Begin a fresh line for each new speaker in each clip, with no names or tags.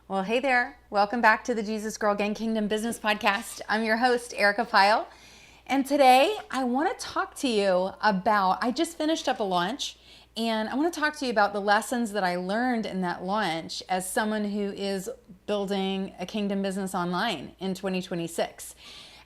Well, hey there. Welcome back to the Jesus Girl Gang Kingdom Business Podcast. I'm your host, Erica Pyle. And today I want to talk to you about, I just finished up a launch, and I want to talk to you about the lessons that I learned in that launch as someone who is building a kingdom business online in 2026.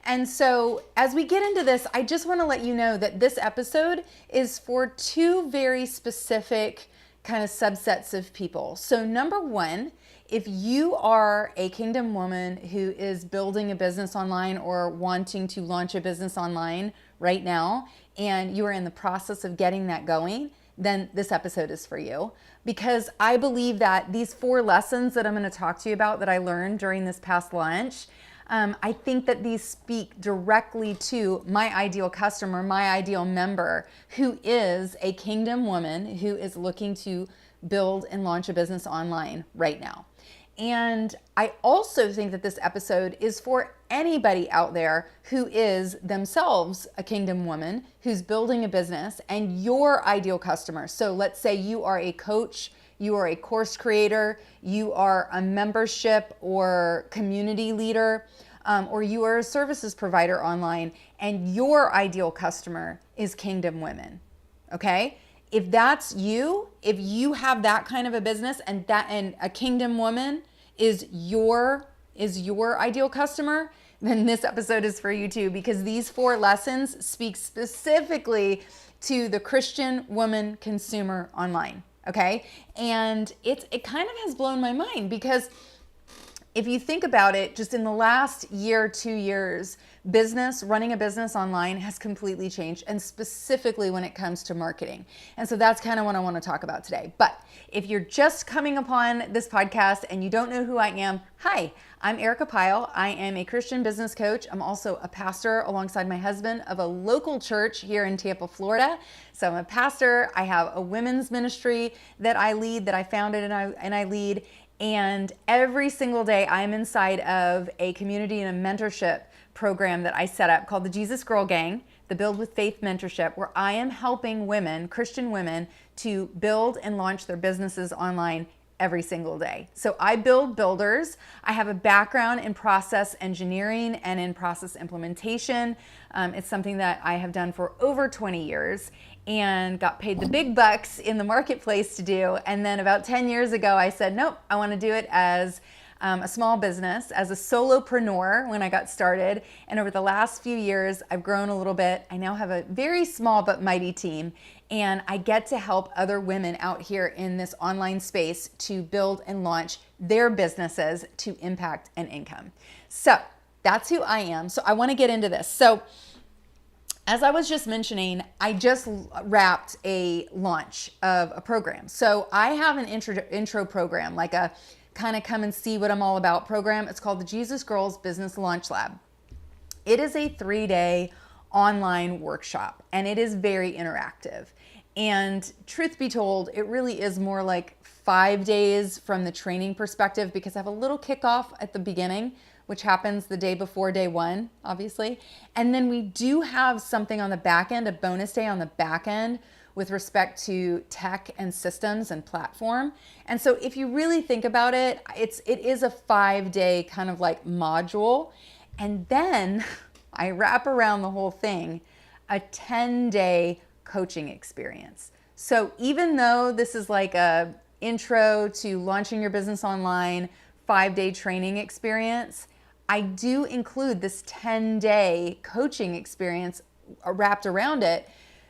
And so as we get into this, I just want to let you know that this episode is for two very specific kind of subsets of people. So number one, if you are a kingdom woman who is building a business online or wanting to launch a business online right now, and you are in the process of getting that going, then this episode is for you. Because I believe that these 4 lessons that I'm going to talk to you about that I learned during this past launch, I think that these speak directly to my ideal customer, my ideal member, who is a kingdom woman who is looking to build and launch a business online right now. And I also think that this episode is for anybody out there who is themselves a kingdom woman who's building a business and your ideal customer. So let's say you are a coach, you are a course creator, you are a membership or community leader, or you are a services provider online, and your ideal customer is kingdom women. Okay? If that's you, if you have that kind of a business and a kingdom woman is your ideal customer, then this episode is for you too, because these 4 lessons speak specifically to the Christian woman consumer online. Okay? And it kind of has blown my mind, because if you think about it, just in the last year, 2 years, running a business online has completely changed, and specifically when it comes to marketing. And so that's kind of what I want to talk about today. But if you're just coming upon this podcast and you don't know who I am, hi, I'm Erica Pyle. I am a Christian business coach. I'm also a pastor alongside my husband of a local church here in Tampa, Florida. So I'm a pastor. I have a women's ministry that I lead, that I founded and I lead. And every single day I'm inside of a community and a mentorship program that I set up called the Jesus Girl Gang, the Build with Faith Mentorship, where I am helping women, Christian women, to build and launch their businesses online every single day. So I build builders. I have a background in process engineering and in process implementation. It's something that I have done for over 20 years and got paid the big bucks in the marketplace to do. And then about 10 years ago, I said, nope, I want to do it as a small business, as a solopreneur when I got started. And over the last few years, I've grown a little bit. I now have a very small but mighty team, and I get to help other women out here in this online space to build and launch their businesses to impact and income. So that's who I am. So I want to get into this. So as I was just mentioning, I just wrapped a launch of a program. So I have an intro program, like a kind of come and see what I'm all about program. It's called the Jesus Girls Business Launch Lab. It is a 3-day online workshop, and it is very interactive. And truth be told, it really is more like 5 days from the training perspective, because I have a little kickoff at the beginning, which happens the day before day 1, obviously. And then we do have something on the back end, a bonus day on the back end with respect to tech and systems and platform. And so if you really think about it, it is a 5-day kind of like module. And then I wrap around the whole thing a 10-day coaching experience. So even though this is like a intro to launching your business online, 5-day training experience, I do include this 10-day coaching experience wrapped around it,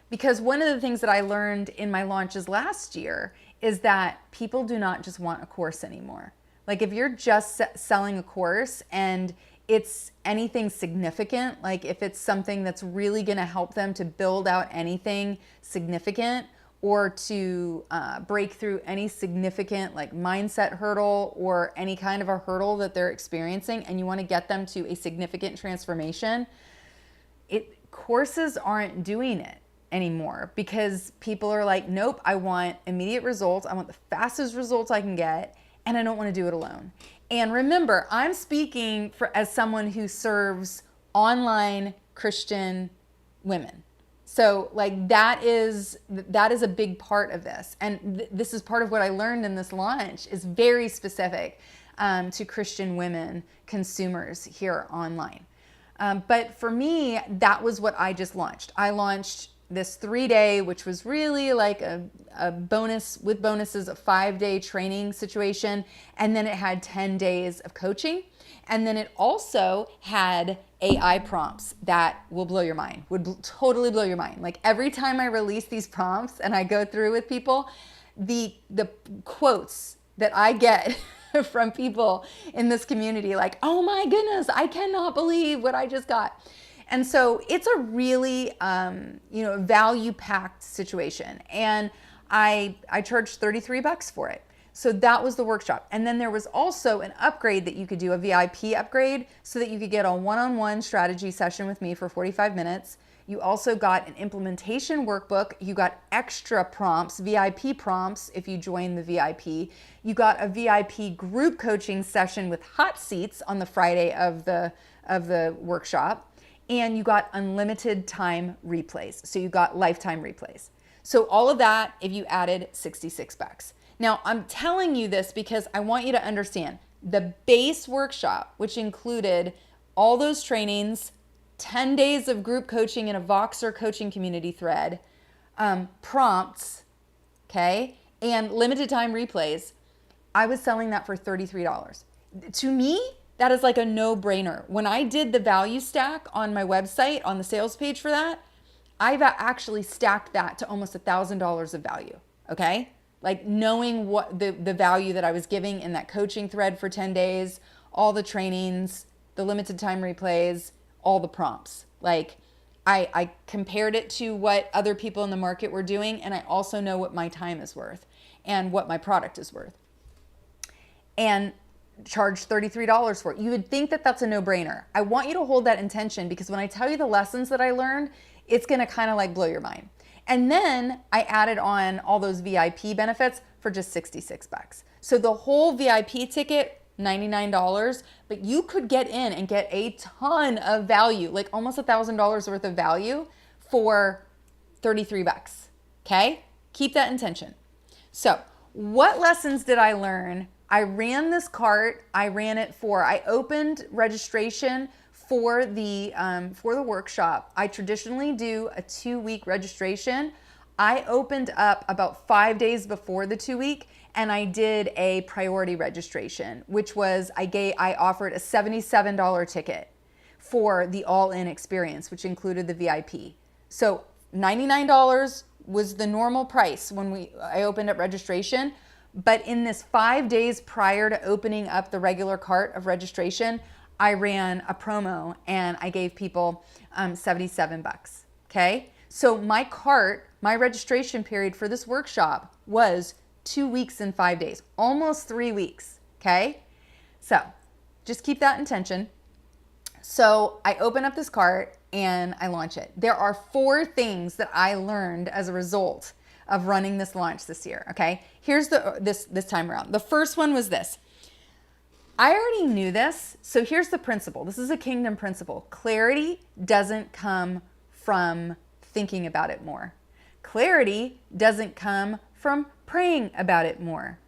because one of the things that I learned in my launches last year is that people do not just want a course anymore. Like if you're just selling a course and it's anything significant, like if it's something that's really going to help them to build out anything significant, or to break through any significant like mindset hurdle or any kind of a hurdle that they're experiencing, and you want to get them to a significant transformation, courses aren't doing it anymore, because people are like, nope, I want immediate results. I want the fastest results I can get, and I don't want to do it alone. And remember, I'm speaking as someone who serves online Christian women. So like that is a big part of this. And this is part of what I learned in this launch is very specific to Christian women consumers here online. But for me, that was what I just launched. I launched this 3-day, which was really like a bonus with bonuses, a 5-day training situation. And then it had 10 days of coaching. And then it also had AI prompts that will blow your mind, totally blow your mind. Like every time I release these prompts and I go through with people, the quotes that I get from people in this community, like, oh my goodness, I cannot believe what I just got. And so it's a really, value-packed situation. And I charged $33 for it. So that was the workshop. And then there was also an upgrade that you could do, a VIP upgrade, so that you could get a one-on-one strategy session with me for 45 minutes. You also got an implementation workbook. You got extra prompts, VIP prompts, if you join the VIP. You got a VIP group coaching session with hot seats on the Friday of the workshop. And you got unlimited time replays. So you got lifetime replays. So all of that, if you added $66. Now, I'm telling you this because I want you to understand the base workshop, which included all those trainings, 10 days of group coaching in a Voxer coaching community thread, prompts, okay, and limited time replays. I was selling that for $33. To me, that is like a no-brainer. When I did the value stack on my website, on the sales page for that, I've actually stacked that to almost $1,000 of value, okay? Like knowing what the value that I was giving in that coaching thread for 10 days, all the trainings, the limited time replays, all the prompts. Like I compared it to what other people in the market were doing, and I also know what my time is worth and what my product is worth. And charge $33 for it. You would think that that's a no-brainer. I want you to hold that intention because when I tell you the lessons that I learned, it's going to kind of like blow your mind. And then I added on all those VIP benefits for just $66. So the whole VIP ticket, $99, but you could get in and get a ton of value, like almost $1,000 worth of value for $33. Okay? Keep that intention. So what lessons did I learn? I ran this cart. I opened registration for the workshop. I traditionally do a 2-week registration. I opened up about 5 days before the 2-week, and I did a priority registration, which was I offered a $77 ticket for the all-in experience, which included the VIP. So $99 was the normal price when I opened up registration. But in this 5 days prior to opening up the regular cart of registration, I ran a promo and I gave people $77. Okay. So my registration period for this workshop was 2 weeks and 5 days, almost 3 weeks. Okay. So just keep that intention. So I open up this cart and I launch it. There are 4 things that I learned as a result of running this launch this year. Okay. Here's this time around. The first one was this. I already knew this. So here's the principle. This is a kingdom principle. Clarity doesn't come from thinking about it more. Clarity doesn't come from praying about it more.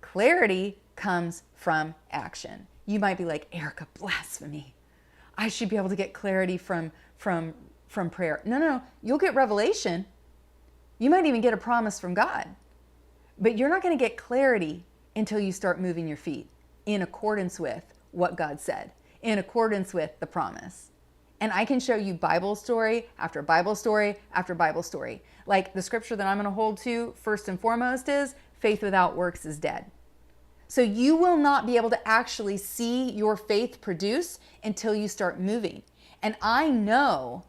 Clarity comes from action. You might be like, Erica, blasphemy. I should be able to get clarity from prayer. No, you'll get revelation. You might even get a promise from God. But you're not going to get clarity until you start moving your feet in accordance with what God said, in accordance with the promise. And I can show you Bible story after Bible story after Bible story. Like the scripture that I'm going to hold to first and foremost is faith without works is dead. So you will not be able to actually see your faith produce until you start moving. And I know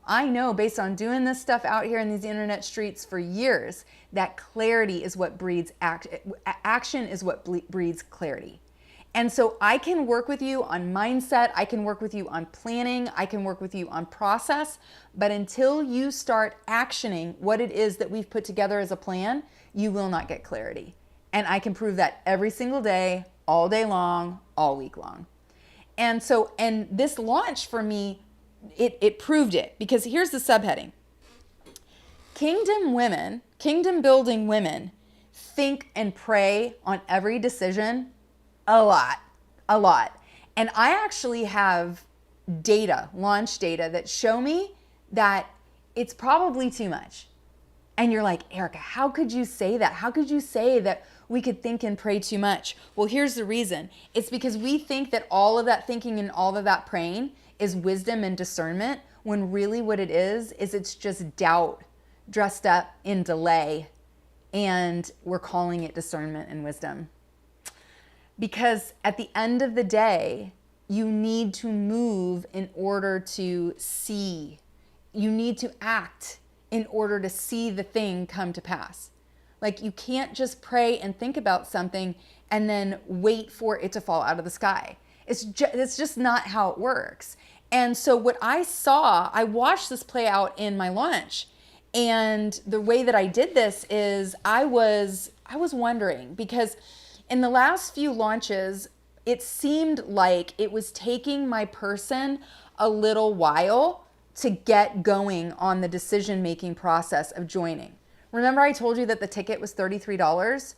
based on doing this stuff out here in these internet streets for years, that clarity is what breeds action is what breeds clarity. And so I can work with you on mindset, I can work with you on planning, I can work with you on process, but until you start actioning what it is that we've put together as a plan, you will not get clarity. And I can prove that every single day, all day long, all week long. And this launch for me, it proved it, because here's the subheading. kingdom building women think and pray on every decision a lot. And I actually have launch data that show me that it's probably too much. And you're like, Erica, how could you say that? How could you say that we could think and pray too much? Well, here's the reason. It's because we think that all of that thinking and all of that praying is wisdom and discernment, when really what it is it's just doubt dressed up in delay, and we're calling it discernment and wisdom. Because at the end of the day, you need to move in order to see. You need to act in order to see the thing come to pass. Like, you can't just pray and think about something and then wait for it to fall out of the sky. It's just not how it works. And so what I watched this play out in my launch. And the way that I did this is I was wondering, because in the last few launches, it seemed like it was taking my person a little while to get going on the decision-making process of joining. Remember I told you that the ticket was $33?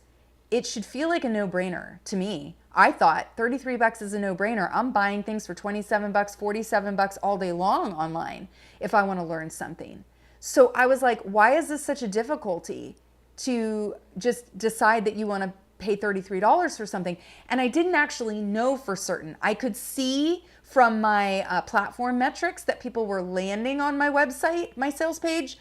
It should feel like a no-brainer to me. I thought $33 is a no-brainer. I'm buying things for $27, $47 all day long online if I want to learn something. So I was like, why is this such a difficulty to just decide that you want to pay $33 for something? And I didn't actually know for certain. I could see from my platform metrics that people were landing on my website, my sales page,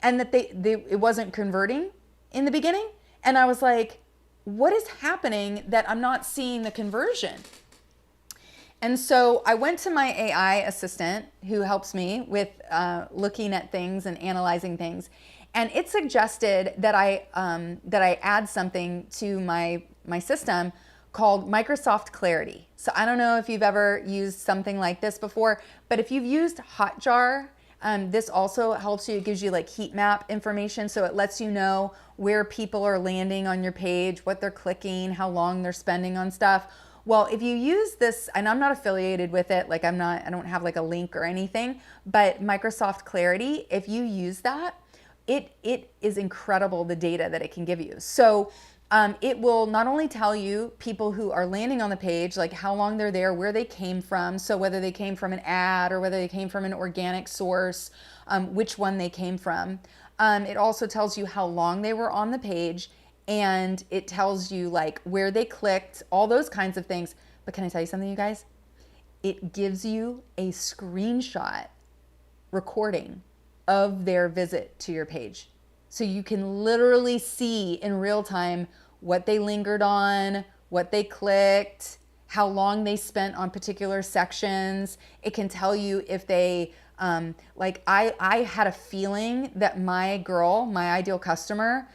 and that it wasn't converting in the beginning. And I was like, what is happening that I'm not seeing the conversion? And so I went to my AI assistant who helps me with looking at things and analyzing things. And it suggested that I add something to my system called Microsoft Clarity. So I don't know if you've ever used something like this before, but if you've used Hotjar, this also helps you. It gives you like heat map information. So it lets you know where people are landing on your page, what they're clicking, how long they're spending on stuff. Well, if you use this, and I'm not affiliated with it, like I don't have like a link or anything, but Microsoft Clarity, if you use that, it is incredible, the data that it can give you. So it will not only tell you people who are landing on the page, like how long they're there, where they came from, so whether they came from an ad or whether they came from an organic source, which one they came from. It also tells you how long they were on the page, and it tells you like where they clicked, all those kinds of things. But can I tell you something, you guys? It gives you a screenshot recording of their visit to your page. So you can literally see in real time what they lingered on, what they clicked, how long they spent on particular sections. It can tell you if they, like I had a feeling that my girl, my ideal customer,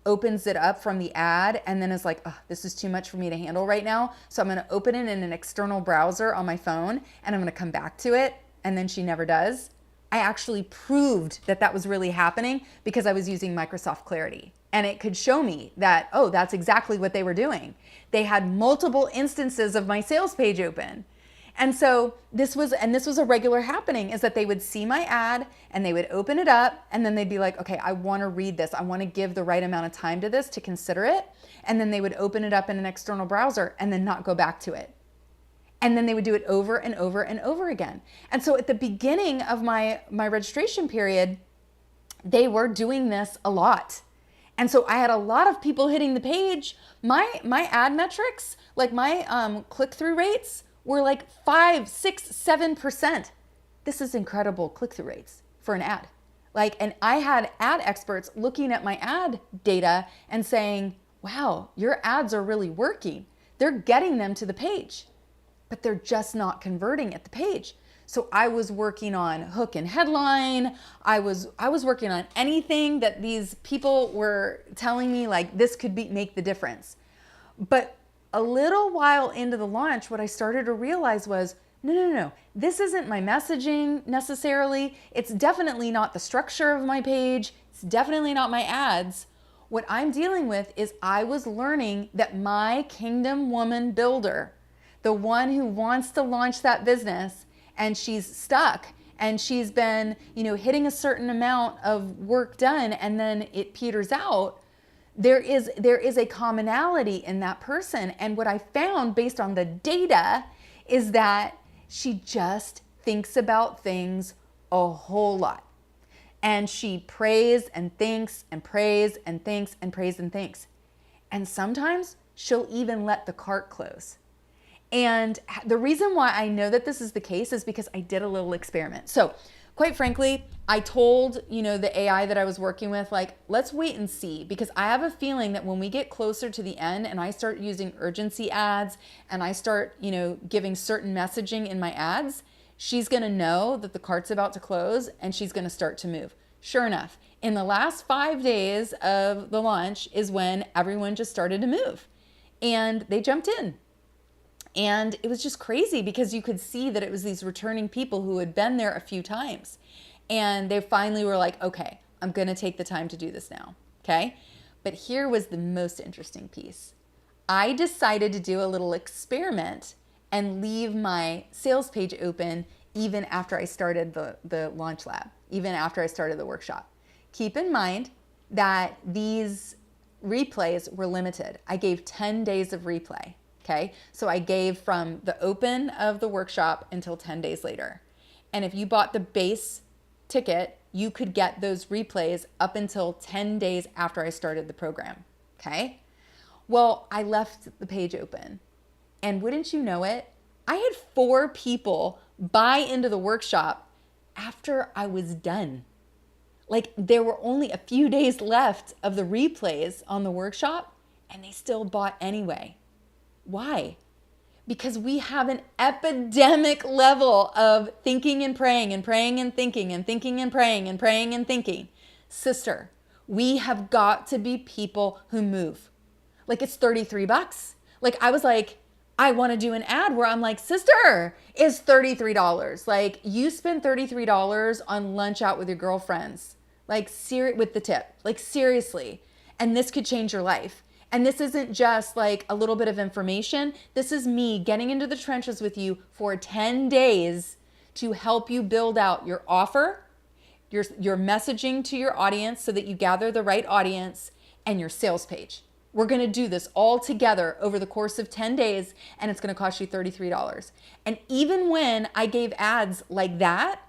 opens it up from the ad and then is like, oh, this is too much for me to handle right now. So I'm gonna open it in an external browser on my phone and I'm gonna come back to it. And then she never does. I actually proved that that was really happening because I was using Microsoft Clarity. And it could show me that, oh, that's exactly what they were doing. They had multiple instances of my sales page open. And so this was a regular happening, is that they would see my ad and they would open it up and then they'd be like, okay, I want to read this. I want to give the right amount of time to this to consider it. And then they would open it up in an external browser and then not go back to it. And then they would do it over and over and over again. And so at the beginning of my registration period, they were doing this a lot. And so I had a lot of people hitting the page. My ad metrics, like my click-through rates, were like 5, 6, 7%. This is incredible click-through rates for an ad. Like, and I had ad experts looking at my ad data and saying, wow, your ads are really working. They're getting them to the page, but they're just not converting at the page. So I was working on hook and headline. I was working on anything that these people were telling me like this could make the difference. But a little while into the launch, what I started to realize was, no. This isn't my messaging necessarily. It's definitely not the structure of my page. It's definitely not my ads. What I'm dealing with is I was learning that my kingdom woman builder, the one who wants to launch that business and she's stuck and she's been, hitting a certain amount of work done, and then it peters out, there is a commonality in that person. And what I found based on the data is that she just thinks about things a whole lot. And she prays and thinks and prays and thinks and prays and thinks. And sometimes she'll even let the cart close. And the reason why I know that this is the case is because I did a little experiment. So quite frankly, I told, the AI that I was working with, like, let's wait and see, because I have a feeling that when we get closer to the end and I start using urgency ads and I start, giving certain messaging in my ads, she's going to know that the cart's about to close and she's going to start to move. Sure enough, in the last 5 days of the launch is when everyone just started to move, and they jumped in. And it was just crazy because you could see that it was these returning people who had been there a few times. And they finally were like, okay, I'm going to take the time to do this now. Okay. But here was the most interesting piece. I decided to do a little experiment and leave my sales page open even after I started the launch lab, even after I started the workshop. Keep in mind that these replays were limited. I gave 10 days of replay. Okay, so I gave from the open of the workshop until 10 days later. And if you bought the base ticket, you could get those replays up until 10 days after I started the program. Okay, well, I left the page open. And wouldn't you know it, I had 4 people buy into the workshop after I was done. Like, there were only a few days left of the replays on the workshop, and they still bought anyway. Why? Because we have an epidemic level of thinking and praying and praying and thinking and thinking and praying and praying and thinking. Sister, we have got to be people who move. Like, it's $33. Like, I was like, I want to do an ad where I'm like, sister, it's $33. Like, you spend $33 on lunch out with your girlfriends, like, with the tip, like, seriously. And this could change your life. And this isn't just like a little bit of information. This is me getting into the trenches with you for 10 days to help you build out your offer, your messaging to your audience so that you gather the right audience, and your sales page. We're going to do this all together over the course of 10 days, and it's going to cost you $33. And even when I gave ads like that,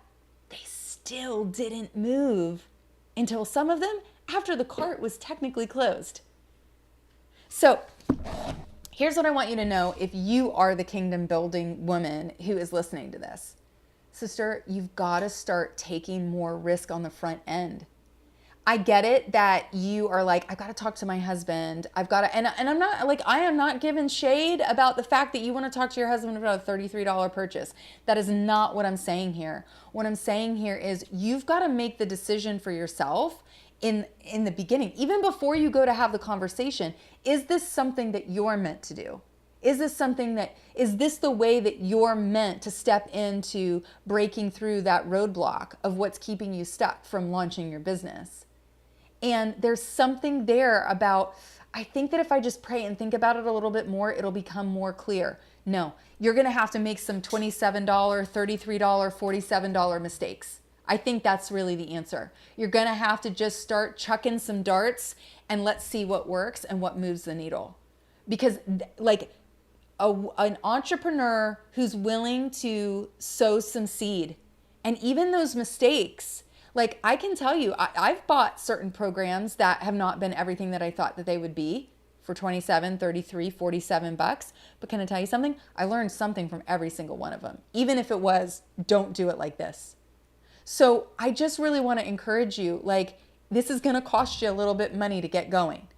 they still didn't move until some of them after the cart was technically closed. So here's what I want you to know if you are the kingdom building woman who is listening to this. Sister, you've got to start taking more risk on the front end. I get it that you are like, I've got to talk to my husband. I've got to, and I'm not like, I am not giving shade about the fact that you want to talk to your husband about a $33 purchase. That is not what I'm saying here. What I'm saying here is you've got to make the decision for yourself in the beginning, even before you go to have the conversation. Is this something that you're meant to do? Is this the way that you're meant to step into breaking through that roadblock of what's keeping you stuck from launching your business? And there's something there about, I think that if I just pray and think about it a little bit more, it'll become more clear. No, you're going to have to make some $27, $33, $47 mistakes. I think that's really the answer. You're going to have to just start chucking some darts and let's see what works and what moves the needle. Because like an entrepreneur who's willing to sow some seed, and even those mistakes, like I can tell you, I've bought certain programs that have not been everything that I thought that they would be for $27, $33, $47. But can I tell you something? I learned something from every single one of them, even if it was, don't do it like this. So I just really want to encourage you, like, this is going to cost you a little bit of money to get going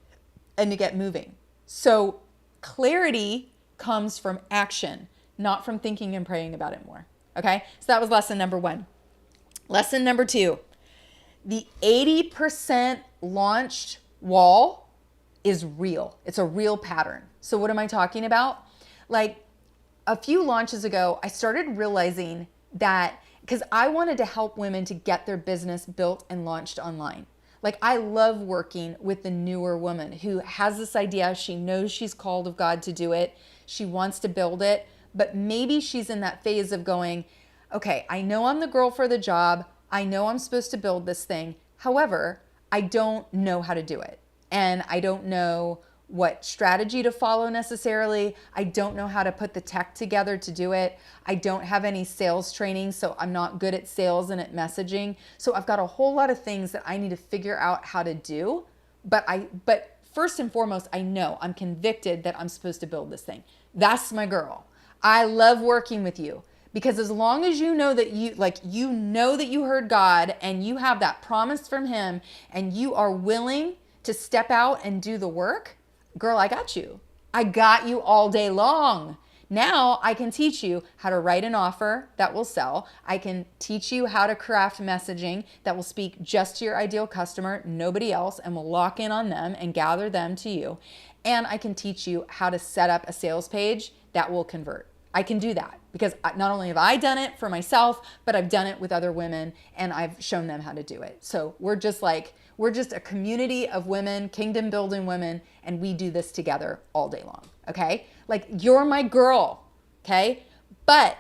and to get moving. So clarity comes from action, not from thinking and praying about it more. Okay? So that was lesson number 1. Lesson number 2, the 80% launched wall is real. It's a real pattern. So what am I talking about? Like a few launches ago, I started realizing that because I wanted to help women to get their business built and launched online. Like I love working with the newer woman who has this idea. She knows she's called of God to do it. She wants to build it, but maybe she's in that phase of going, okay, I know I'm the girl for the job. I know I'm supposed to build this thing. However, I don't know how to do it. And I don't know what strategy to follow necessarily. I don't know how to put the tech together to do it. I don't have any sales training, so I'm not good at sales and at messaging. So I've got a whole lot of things that I need to figure out how to do. But first and foremost, I know I'm convicted that I'm supposed to build this thing. That's my girl. I love working with you. Because as long as you know that you know that you heard God and you have that promise from him and you are willing to step out and do the work, girl, I got you. I got you all day long. Now I can teach you how to write an offer that will sell. I can teach you how to craft messaging that will speak just to your ideal customer, nobody else, and will lock in on them and gather them to you. And I can teach you how to set up a sales page that will convert. I can do that because not only have I done it for myself, but I've done it with other women and I've shown them how to do it. So we're just a community of women, kingdom building women, and we do this together all day long, okay? Like, you're my girl, okay? But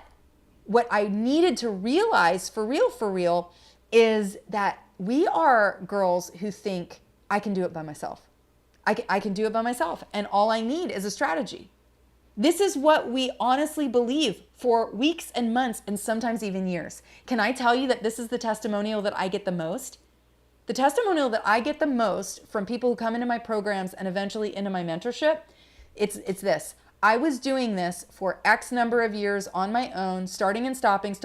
what I needed to realize for real, is that we are girls who think I can do it by myself. I can do it by myself, and all I need is a strategy. This is what we honestly believe for weeks and months and sometimes even years. Can I tell you that this is the testimonial that I get the most? The testimonial that I get the most from people who come into my programs and eventually into my mentorship, it's this. I was doing this for X number of years on my own, starting and stopping.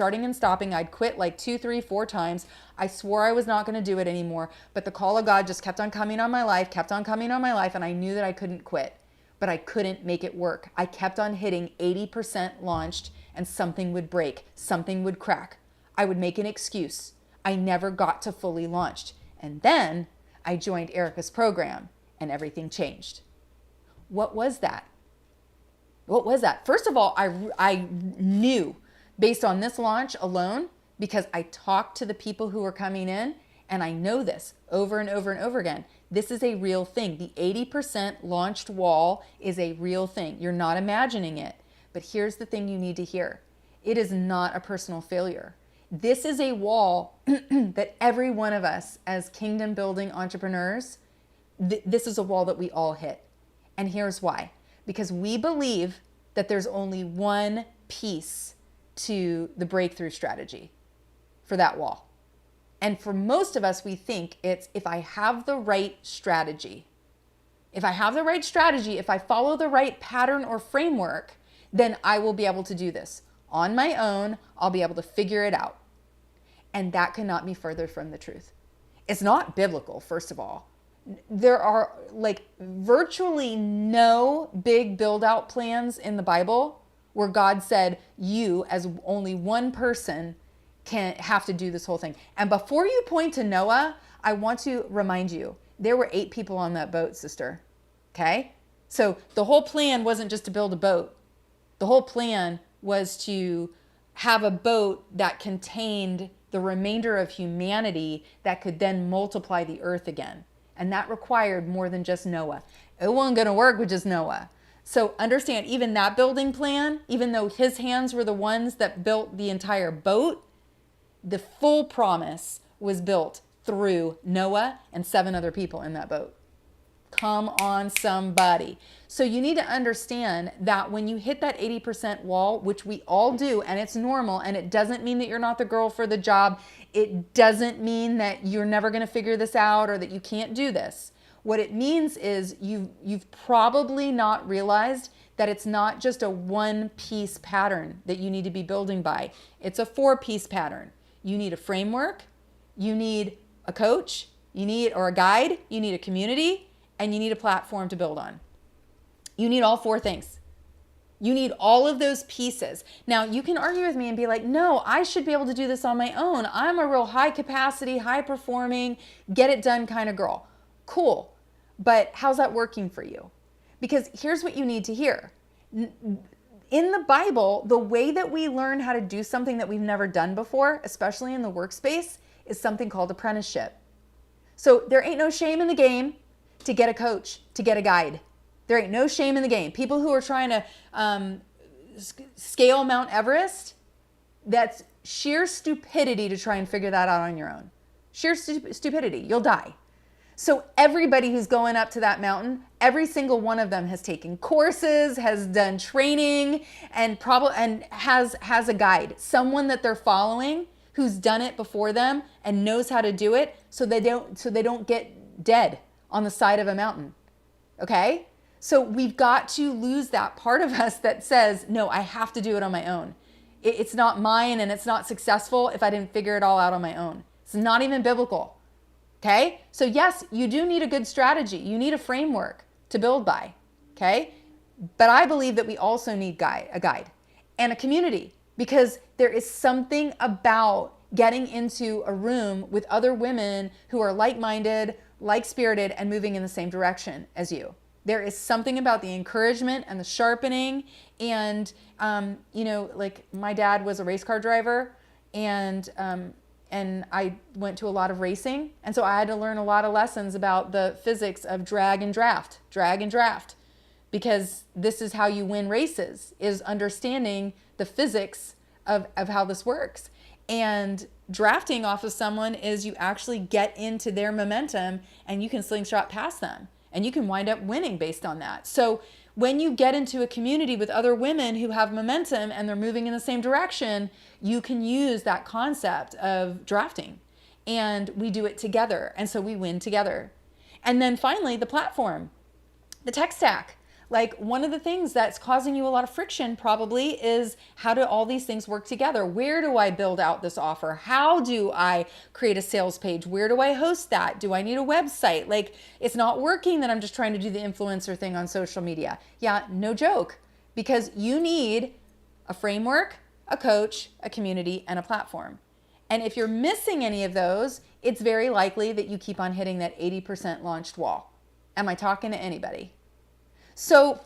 I'd quit like 2, 3, 4 times. I swore I was not going to do it anymore, but the call of God just kept on coming on my life, and I knew that I couldn't quit. But I couldn't make it work. I kept on hitting 80% launched and something would break, something would crack. I would make an excuse. I never got to fully launched. And then I joined Erica's program and everything changed. What was that? First of all, I knew based on this launch alone, because I talked to the people who were coming in, and I know this over and over and over again. This is a real thing. The 80% launched wall is a real thing. You're not imagining it. But here's the thing you need to hear. It is not a personal failure. This is a wall that every one of us as kingdom building entrepreneurs, this is a wall that we all hit. And here's why. Because we believe that there's only one piece to the breakthrough strategy for that wall. And for most of us, we think it's if I have the right strategy, if I follow the right pattern or framework, then I will be able to do this. On my own, I'll be able to figure it out. And that cannot be further from the truth. It's not biblical, first of all. There are like virtually no big build out plans in the Bible where God said you as only one person can have to do this whole thing. And before you point to Noah, I want to remind you, there were 8 people on that boat, sister. Okay? So the whole plan wasn't just to build a boat. The whole plan was to have a boat that contained the remainder of humanity that could then multiply the earth again. And that required more than just Noah. It wasn't going to work with just Noah. So understand, even that building plan, even though his hands were the ones that built the entire boat, the full promise was built through Noah and 7 other people in that boat. Come on, somebody. So you need to understand that when you hit that 80% wall, which we all do, and it's normal, and it doesn't mean that you're not the girl for the job. It doesn't mean that you're never going to figure this out or that you can't do this. What it means is you've probably not realized that it's not just a 1-piece pattern that you need to be building by. It's a 4-piece pattern. You need a framework, you need a coach, or a guide, you need a community, and you need a platform to build on. You need all 4 things. You need all of those pieces. Now, you can argue with me and be like, no, I should be able to do this on my own. I'm a real high capacity, high performing, get it done kind of girl. Cool. But how's that working for you? Because here's what you need to hear. In the Bible, the way that we learn how to do something that we've never done before, especially in the workspace, is something called apprenticeship. So there ain't no shame in the game to get a coach, to get a guide. There ain't no shame in the game. People who are trying to scale Mount Everest, that's sheer stupidity to try and figure that out on your own. Sheer stupidity. You'll die. So everybody who's going up to that mountain, every single one of them has taken courses, has done training, and has a guide, someone that they're following who's done it before them and knows how to do it, so they don't get dead on the side of a mountain. Okay? So we've got to lose that part of us that says, no, I have to do it on my own. It's not mine, and it's not successful if I didn't figure it all out on my own. It's not even biblical. Okay? So yes, you do need a good strategy. You need a framework to build by. Okay? But I believe that we also need a guide and a community, because there is something about getting into a room with other women who are like-minded, like-spirited, and moving in the same direction as you. There is something about the encouragement and the sharpening. And, like my dad was a race car driver, and I went to a lot of racing. And so I had to learn a lot of lessons about the physics of drag and draft, because this is how you win races, is understanding the physics of how this works. And drafting off of someone is you actually get into their momentum and you can slingshot past them. And you can wind up winning based on that. So when you get into a community with other women who have momentum and they're moving in the same direction, you can use that concept of drafting. And we do it together. And so we win together. And then finally, the platform, the tech stack. Like, one of the things that's causing you a lot of friction probably is, how do all these things work together? Where do I build out this offer? How do I create a sales page? Where do I host that? Do I need a website? Like, it's not working that I'm just trying to do the influencer thing on social media. Yeah, no joke, because you need a framework, a coach, a community, and a platform. And if you're missing any of those, it's very likely that you keep on hitting that 80% launched wall. Am I talking to anybody? So,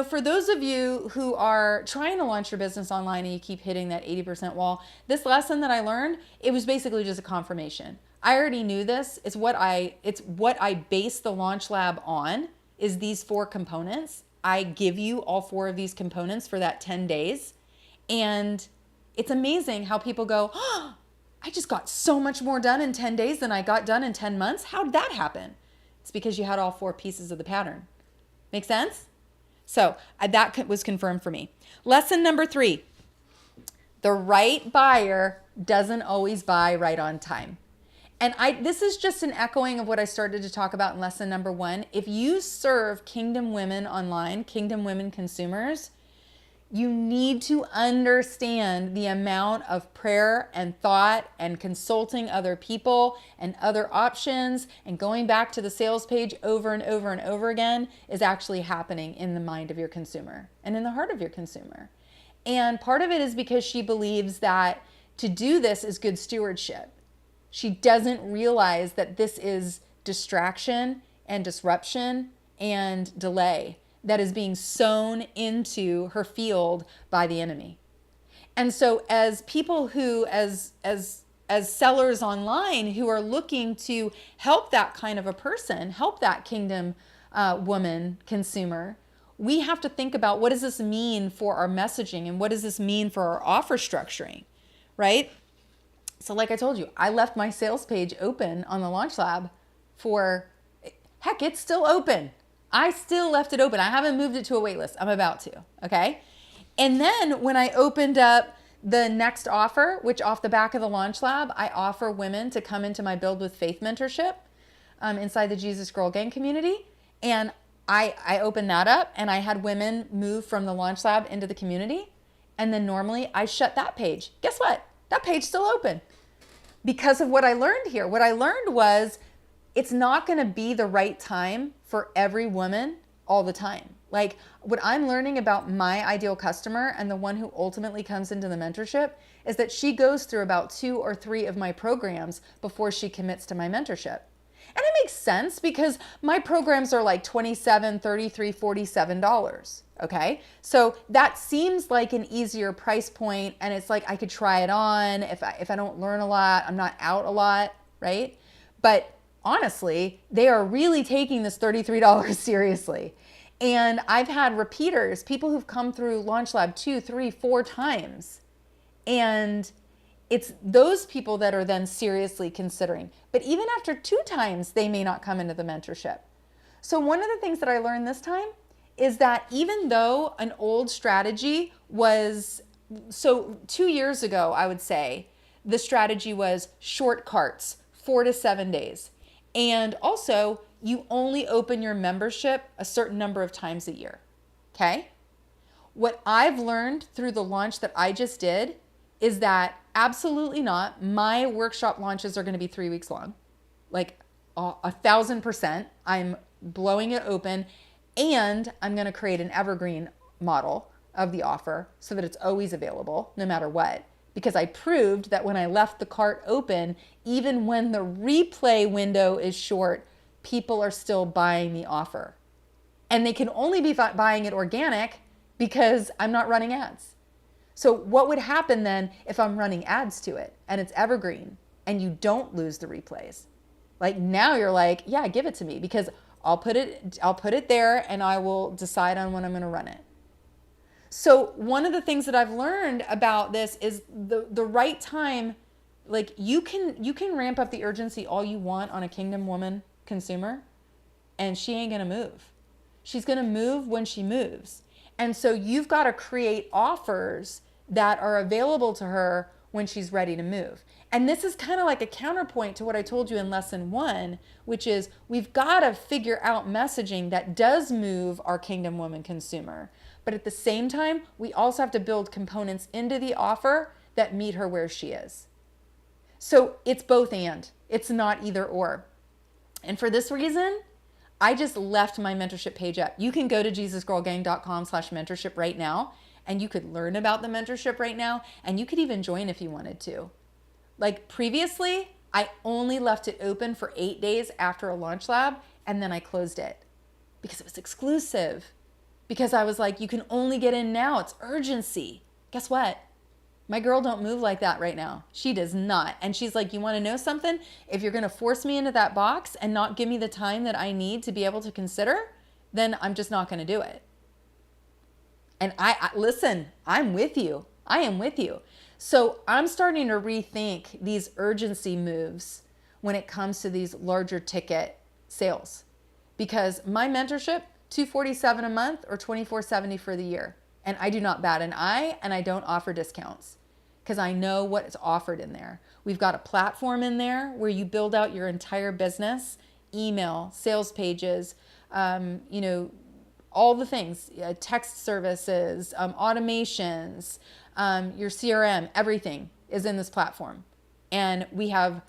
for those of you who are trying to launch your business online and you keep hitting that 80% wall, this lesson that I learned, it was basically just a confirmation. I already knew this. It's what I base the Launch Lab on, is these 4 components. I give you all 4 of these components for that 10 days. And it's amazing how people go, oh, I just got so much more done in 10 days than I got done in 10 months. How did that happen? It's because you had all 4 pieces of the pattern. Make sense? So that was confirmed for me. Lesson number 3, the right buyer doesn't always buy right on time. And this is just an echoing of what I started to talk about in lesson number 1. If you serve kingdom women online, kingdom women consumers, you need to understand the amount of prayer and thought and consulting other people and other options and going back to the sales page over and over and over again is actually happening in the mind of your consumer and in the heart of your consumer. And part of it is because she believes that to do this is good stewardship. She doesn't realize that this is distraction and disruption and delay that is being sown into her field by the enemy. And so as people who, as sellers online who are looking to help that kind of a person, help that kingdom woman consumer, we have to think about, what does this mean for our messaging and what does this mean for our offer structuring, right? So like I told you, I left my sales page open on the Launch Lab heck, it's still open. I still left it open. I haven't moved it to a wait list. I'm about to, okay? And then when I opened up the next offer, which off the back of the Launch Lab, I offer women to come into my Build with Faith mentorship inside the Jesus Girl Gang community. And I opened that up and I had women move from the Launch Lab into the community. And then normally I shut that page. Guess what? That page's still open because of what I learned here. What I learned was, it's not going to be the right time for every woman all the time. Like, what I'm learning about my ideal customer and the one who ultimately comes into the mentorship is that she goes through about 2 or 3 of my programs before she commits to my mentorship. And it makes sense because my programs are like $27, $33, $47. Okay. So that seems like an easier price point. And it's like, I could try it on. If I don't learn a lot, I'm not out a lot. Right. But honestly, they are really taking this $33 seriously. And I've had repeaters, people who've come through Launch Lab 2, 3, 4 times. And it's those people that are then seriously considering. But even after 2 times, they may not come into the mentorship. So one of the things that I learned this time is that even though an old strategy was, so 2 years ago, I would say, the strategy was short carts, 4 to 7 days. And also, you only open your membership a certain number of times a year. Okay? What I've learned through the launch that I just did is that absolutely not. My workshop launches are going to be 3 weeks long, like 1,000%. I'm blowing it open, and I'm going to create an evergreen model of the offer so that it's always available no matter what. Because I proved that when I left the cart open, even when the replay window is short, people are still buying the offer. And they can only be buying it organic because I'm not running ads. So what would happen then if I'm running ads to it and it's evergreen and you don't lose the replays? Like now you're like, yeah, give it to me because I'll put it there and I will decide on when I'm going to run it. So one of the things that I've learned about this is the right time. Like you can ramp up the urgency all you want on a Kingdom woman consumer, and she ain't going to move. She's going to move when she moves. And so you've got to create offers that are available to her when she's ready to move. And this is kind of like a counterpoint to what I told you in lesson 1, which is we've got to figure out messaging that does move our Kingdom woman consumer. But at the same time, we also have to build components into the offer that meet her where she is. So it's both and. It's not either or. And for this reason, I just left my mentorship page up. You can go to jesusgirlgang.com/mentorship right now, and you could learn about the mentorship right now, and you could even join if you wanted to. Like previously, I only left it open for 8 days after a launch lab, and then I closed it because it was exclusive. Because I was like, you can only get in now. It's urgency. Guess what? My girl don't move like that right now. She does not. And she's like, you want to know something? If you're going to force me into that box and not give me the time that I need to be able to consider, then I'm just not going to do it. And I listen, I'm with you. I am with you. So I'm starting to rethink these urgency moves when it comes to these larger ticket sales. Because my mentorship, $247 a month or $24.70 for the year. And I do not bat an eye, and I don't offer discounts because I know what is offered in there. We've got a platform in there where you build out your entire business, email, sales pages, all the things, text services, automations, your CRM, everything is in this platform. And we have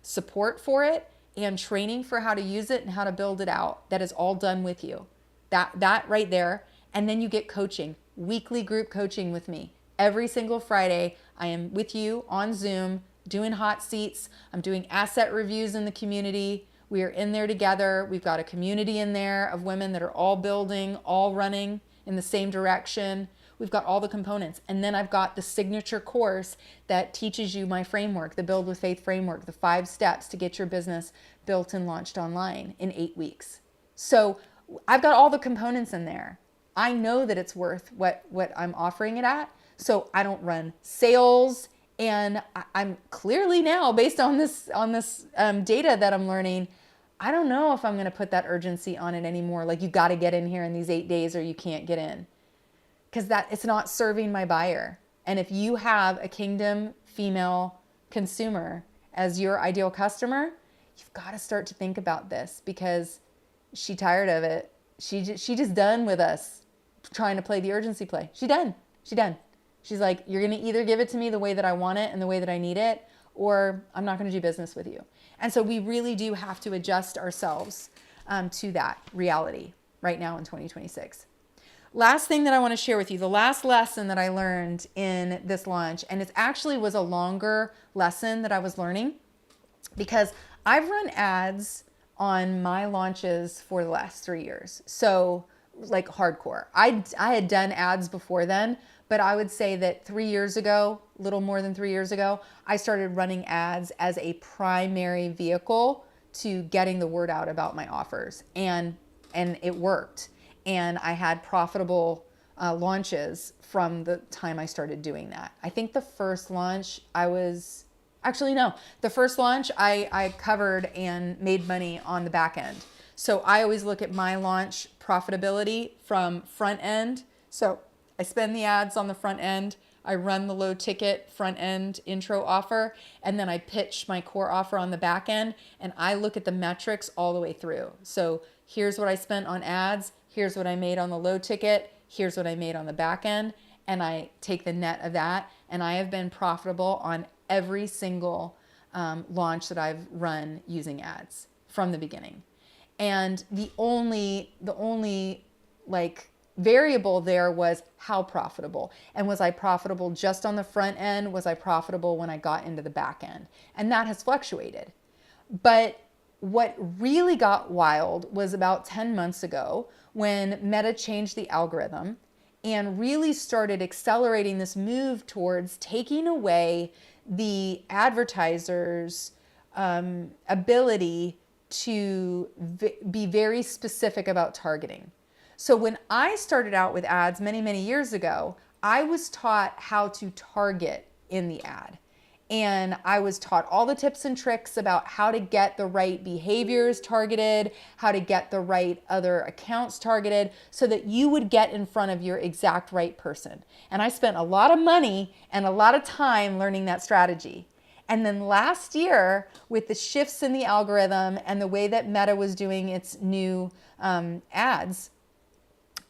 support for it and training for how to use it and how to build it out. That is all done with you. That right there. And then you get coaching, weekly group coaching with me. Every single Friday, I am with you on Zoom, doing hot seats. I'm doing asset reviews in the community. We are in there together. We've got a community in there of women that are all building, all running in the same direction. We've got all the components. And then I've got the signature course that teaches you my framework, the Build with Faith framework, the 5 steps to get your business built and launched online in 8 weeks. So I've got all the components in there. I know that it's worth what I'm offering it at. So I don't run sales. And I'm clearly now, based on this data that I'm learning, I don't know if I'm going to put that urgency on it anymore. Like you got to get in here in these 8 days or you can't get in. Because it's not serving my buyer. And if you have a Kingdom female consumer as your ideal customer, you've got to start to think about this because she's tired of it. She just done with us trying to play the urgency play. She done. She's like, you're going to either give it to me the way that I want it and the way that I need it, or I'm not going to do business with you. And so we really do have to adjust ourselves to that reality right now in 2026. Last thing that I want to share with you, the last lesson that I learned in this launch, and it actually was a longer lesson that I was learning because I've run ads on my launches for the last 3 years. So like hardcore. I had done ads before then, but I would say that 3 years ago, a little more than 3 years ago, I started running ads as a primary vehicle to getting the word out about my offers. And it worked. And I had profitable launches from the time I started doing that. I think the first launch the first launch I covered and made money on the back end. So I always look at my launch profitability from front end. So I spend the ads on the front end, I run the low ticket front end intro offer, and then I pitch my core offer on the back end, and I look at the metrics all the way through. So here's what I spent on ads, here's what I made on the low ticket, here's what I made on the back end, and I take the net of that, and I have been profitable on every single launch that I've run using ads from the beginning. And the only like variable there was how profitable. And was I profitable just on the front end? Was I profitable when I got into the back end? And that has fluctuated. But what really got wild was about 10 months ago when Meta changed the algorithm and really started accelerating this move towards taking away the advertisers' ability to be very specific about targeting. So when I started out with ads many, many years ago, I was taught how to target in the ad. And I was taught all the tips and tricks about how to get the right behaviors targeted, how to get the right other accounts targeted so that you would get in front of your exact right person. And I spent a lot of money and a lot of time learning that strategy. And then last year, with the shifts in the algorithm and the way that Meta was doing its new ads,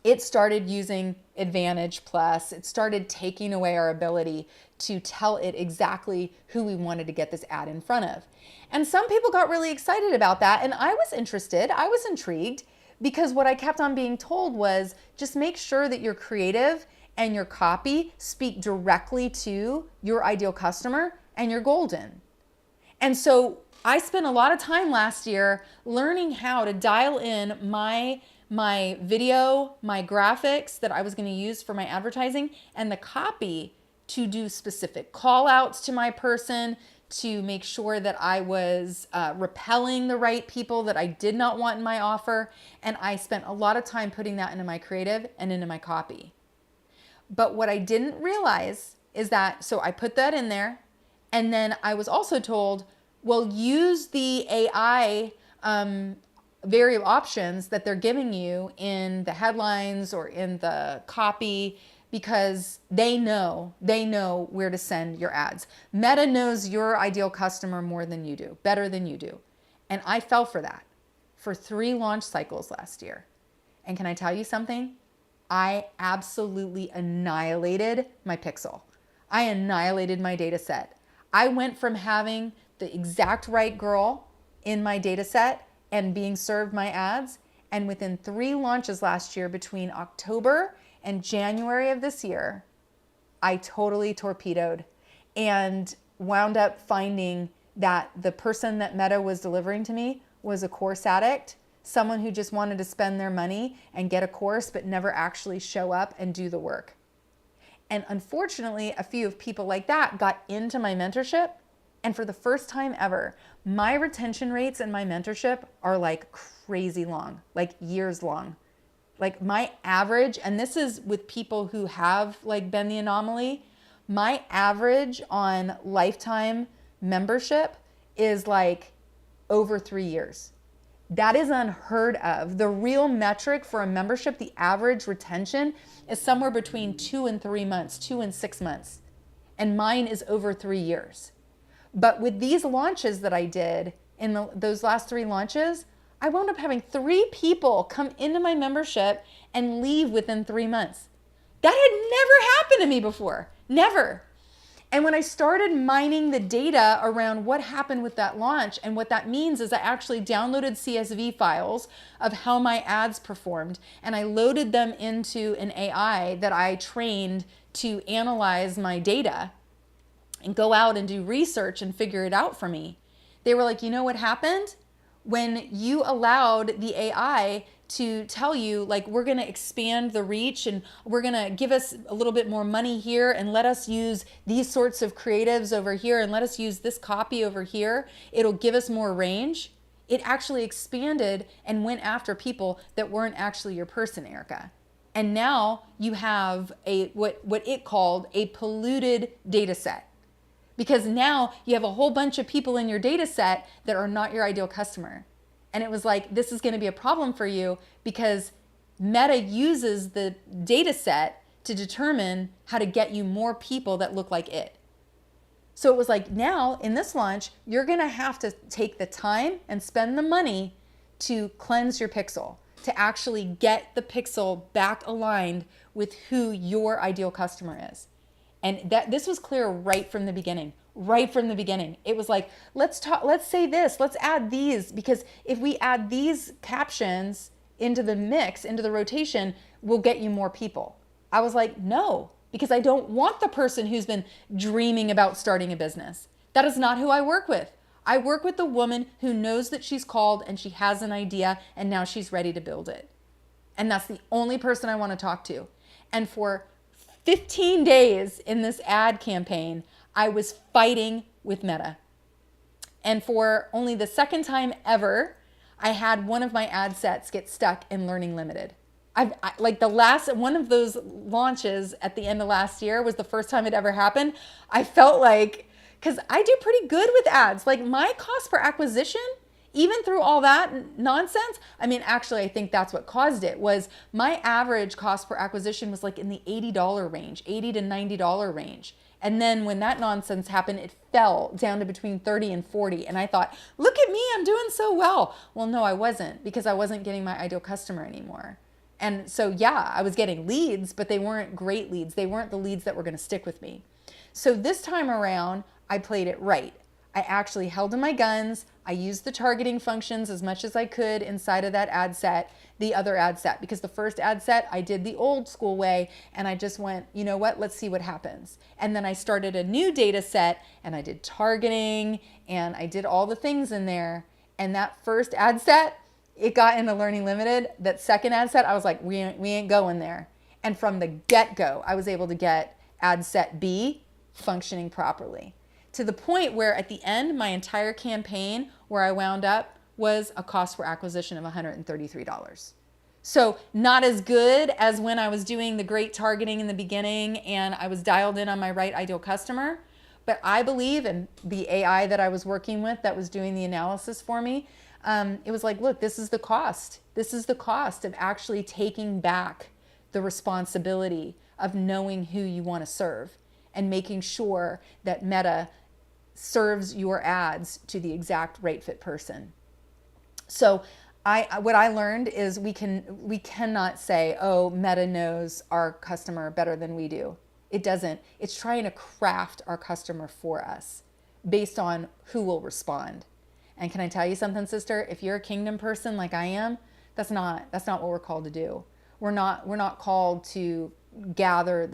it started using Advantage Plus. It started taking away our ability to tell it exactly who we wanted to get this ad in front of. And some people got really excited about that, and I was interested, I was intrigued, because what I kept on being told was just make sure that your creative and your copy speak directly to your ideal customer and you're golden. And so I spent a lot of time last year learning how to dial in my video, my graphics that I was going to use for my advertising, and the copy to do specific call outs to my person, to make sure that I was repelling the right people that I did not want in my offer. And I spent a lot of time putting that into my creative and into my copy. But what I didn't realize is that, so I put that in there, and then I was also told, well, use the AI variable options that they're giving you in the headlines or in the copy, because they know where to send your ads. Meta knows your ideal customer more than you do, better than you do. And I fell for that for 3 launch cycles last year. And can I tell you something? I absolutely annihilated my pixel. I annihilated my data set. I went from having the exact right girl in my data set and being served my ads, and within 3 launches last year, between October and January of this year, I totally torpedoed and wound up finding that the person that Meta was delivering to me was a course addict, someone who just wanted to spend their money and get a course but never actually show up and do the work. And unfortunately, a few of people like that got into my mentorship, and for the first time ever, my retention rates in my mentorship are like crazy long, like years long. Like my average, and this is with people who have like been the anomaly, my average on lifetime membership is like over 3 years. That is unheard of. The real metric for a membership, the average retention, is somewhere between 2 and 3 months, 2 and 6 months. And mine is over 3 years. But with these launches that I did, in those last 3 launches, I wound up having 3 people come into my membership and leave within 3 months. That had never happened to me before. Never. And when I started mining the data around what happened with that launch, and what that means is I actually downloaded CSV files of how my ads performed, and I loaded them into an AI that I trained to analyze my data and go out and do research and figure it out for me. They were like, you know what happened? When you allowed the AI to tell you, like, we're going to expand the reach and we're going to give us a little bit more money here and let us use these sorts of creatives over here and let us use this copy over here, it'll give us more range. It actually expanded and went after people that weren't actually your person, Erica. And now you have what it called a polluted data set. Because now you have a whole bunch of people in your data set that are not your ideal customer. And it was like, this is going to be a problem for you because Meta uses the data set to determine how to get you more people that look like it. So it was like, now in this launch, you're going to have to take the time and spend the money to cleanse your pixel, to actually get the pixel back aligned with who your ideal customer is. And this was clear right from the beginning. Right from the beginning. It was like, let's say this, let's add these, because if we add these captions into the mix, into the rotation, we'll get you more people. I was like, no, because I don't want the person who's been dreaming about starting a business. That is not who I work with. I work with the woman who knows that she's called and she has an idea and now she's ready to build it. And that's the only person I want to talk to. And for 15 days in this ad campaign, I was fighting with Meta. And for only the second time ever, I had one of my ad sets get stuck in Learning Limited. Like the last one of those launches at the end of last year was the first time it ever happened. I felt like, because I do pretty good with ads, like my cost per acquisition, even through all that nonsense, I mean, actually, I think that's what caused it, was my average cost per acquisition was like in the $80 range, $80 to $90 range. And then when that nonsense happened, it fell down to between 30 and 40. And I thought, look at me, I'm doing so well. Well, no, I wasn't, because I wasn't getting my ideal customer anymore. And so, yeah, I was getting leads, but they weren't great leads. They weren't the leads that were going to stick with me. So this time around, I played it right. I actually held to my guns. I used the targeting functions as much as I could inside of that ad set, the other ad set, because the first ad set I did the old school way, and I just went, you know what, let's see what happens. And then I started a new data set and I did targeting and I did all the things in there. And that first ad set, it got into Learning Limited. That second ad set, I was like, we ain't going there. And from the get-go, I was able to get ad set B functioning properly, to the point where at the end, my entire campaign where I wound up was a cost per acquisition of $133. So not as good as when I was doing the great targeting in the beginning and I was dialed in on my right ideal customer. But I believe in the AI that I was working with that was doing the analysis for me. It was like, look, this is the cost. This is the cost of actually taking back the responsibility of knowing who you want to serve and making sure that Meta serves your ads to the exact right fit person. So what I learned is we cannot say, oh, Meta knows our customer better than we do. It doesn't. It's trying to craft our customer for us based on who will respond. And can I tell you something, sister? If you're a kingdom person like I am, that's not what we're called to do. We're not called to gather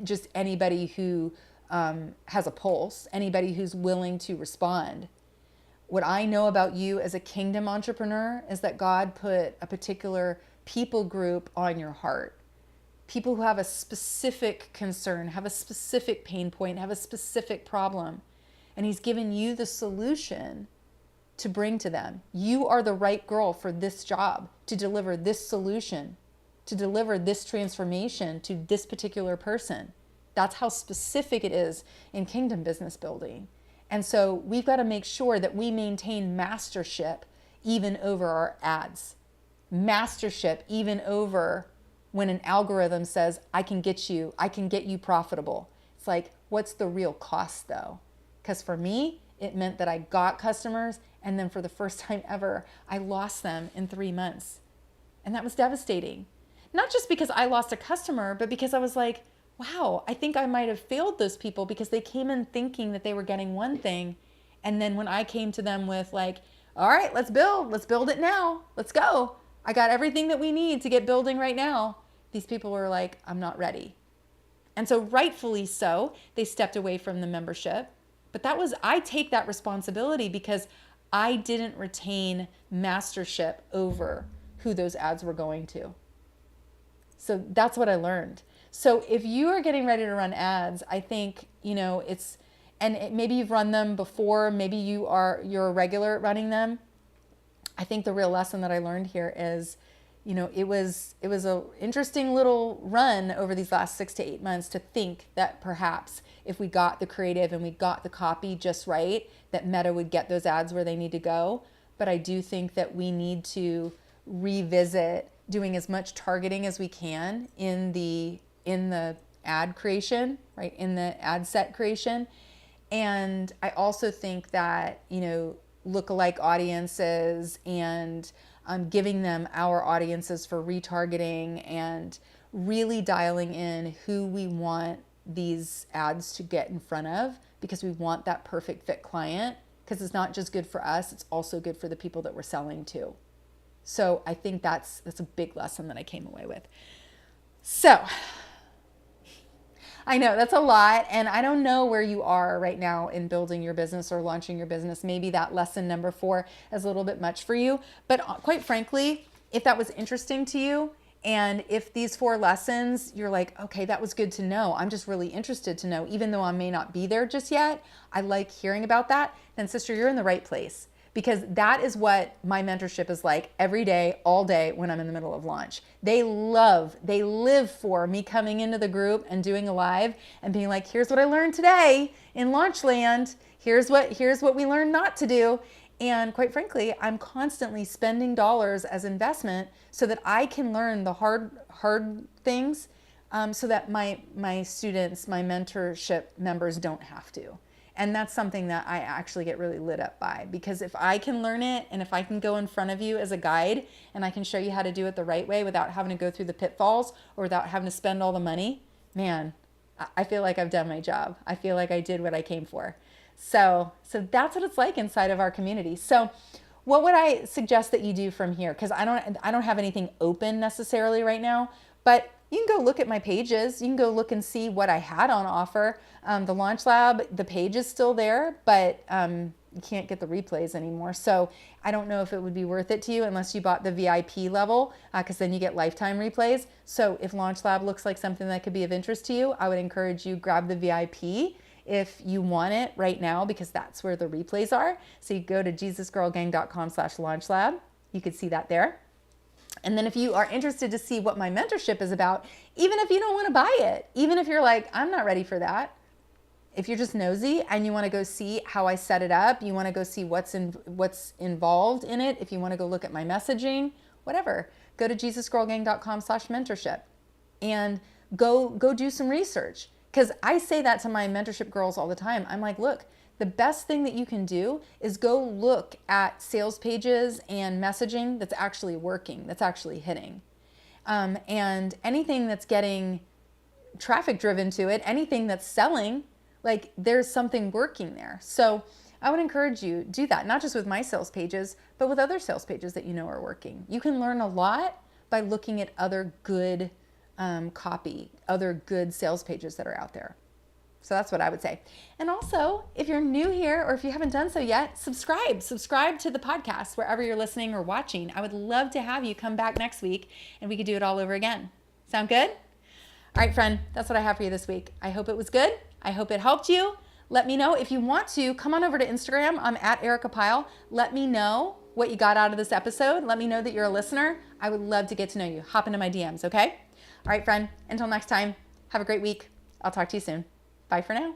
just anybody who has a pulse, anybody who's willing to respond. What I know about you as a kingdom entrepreneur is that God put a particular people group on your heart. People who have a specific concern, have a specific pain point, have a specific problem. And He's given you the solution to bring to them. You are the right girl for this job, to deliver this solution, to deliver this transformation to this particular person. That's how specific it is in kingdom business building. And so we've got to make sure that we maintain mastership even over our ads. Mastership even over when an algorithm says, I can get you profitable. It's like, what's the real cost though? Because for me, it meant that I got customers, and then for the first time ever, I lost them in 3 months. And that was devastating. Not just because I lost a customer, but because I was like, wow, I think I might have failed those people because they came in thinking that they were getting one thing. And then when I came to them with like, all right, let's build it now. Let's go. I got everything that we need to get building right now. These people were like, I'm not ready. And so rightfully so, they stepped away from the membership. But I take that responsibility because I didn't retain mastership over who those ads were going to. So that's what I learned. So if you are getting ready to run ads, I think, maybe you've run them before, maybe you're a regular at running them. I think the real lesson that I learned here is, it was a interesting little run over these last 6 to 8 months to think that perhaps if we got the creative and we got the copy just right, that Meta would get those ads where they need to go. But I do think that we need to revisit doing as much targeting as we can in the ad creation, right? In the ad set creation. And I also think that, lookalike audiences and giving them our audiences for retargeting and really dialing in who we want these ads to get in front of, because we want that perfect fit client, because it's not just good for us, it's also good for the people that we're selling to. So I think that's a big lesson that I came away with. So I know that's a lot, and I don't know where you are right now in building your business or launching your business. Maybe that lesson number 4 is a little bit much for you, but quite frankly, if that was interesting to you, and if these 4 lessons, you're like, okay, that was good to know, I'm just really interested to know, even though I may not be there just yet, I like hearing about that, then sister, you're in the right place. Because that is what my mentorship is like every day, all day when I'm in the middle of launch. They live for me coming into the group and doing a live and being like, here's what I learned today in launch land. Here's what we learned not to do. And quite frankly, I'm constantly spending dollars as investment so that I can learn the hard things, so that my students, my mentorship members don't have to. And that's something that I actually get really lit up by, because if I can learn it and if I can go in front of you as a guide and I can show you how to do it the right way without having to go through the pitfalls or without having to spend all the money, man, I feel like I've done my job. I feel like I did what I came for. So that's what it's like inside of our community. So what would I suggest that you do from here? Because I don't have anything open necessarily right now, but you can go look at my pages. You can go look and see what I had on offer. The Launch Lab, the page is still there, but you can't get the replays anymore. So I don't know if it would be worth it to you unless you bought the VIP level, because then you get lifetime replays. So if Launch Lab looks like something that could be of interest to you, I would encourage you grab the VIP if you want it right now, because that's where the replays are. So you go to JesusGirlGang.com/LaunchLab. You could see that there. And then if you are interested to see what my mentorship is about, even if you don't want to buy it, even if you're like, I'm not ready for that, if you're just nosy and you want to go see how I set it up, you want to go see what's involved in it, if you want to go look at my messaging, whatever, go to JesusGirlGang.com/mentorship and go do some research. Because I say that to my mentorship girls all the time. I'm like, look, the best thing that you can do is go look at sales pages and messaging that's actually working, that's actually hitting. And anything that's getting traffic driven to it, anything that's selling, like there's something working there. So I would encourage you do that, not just with my sales pages, but with other sales pages that you know are working. You can learn a lot by looking at other good copy, other good sales pages that are out there. So that's what I would say. And also, if you're new here or if you haven't done so yet, subscribe to the podcast wherever you're listening or watching. I would love to have you come back next week and we could do it all over again. Sound good? All right, friend, that's what I have for you this week. I hope it was good. I hope it helped you. Let me know if you want to. Come on over to Instagram. I'm at Erica Pyle. Let me know what you got out of this episode. Let me know that you're a listener. I would love to get to know you. Hop into my DMs, okay? All right, friend, until next time, have a great week. I'll talk to you soon. Bye for now.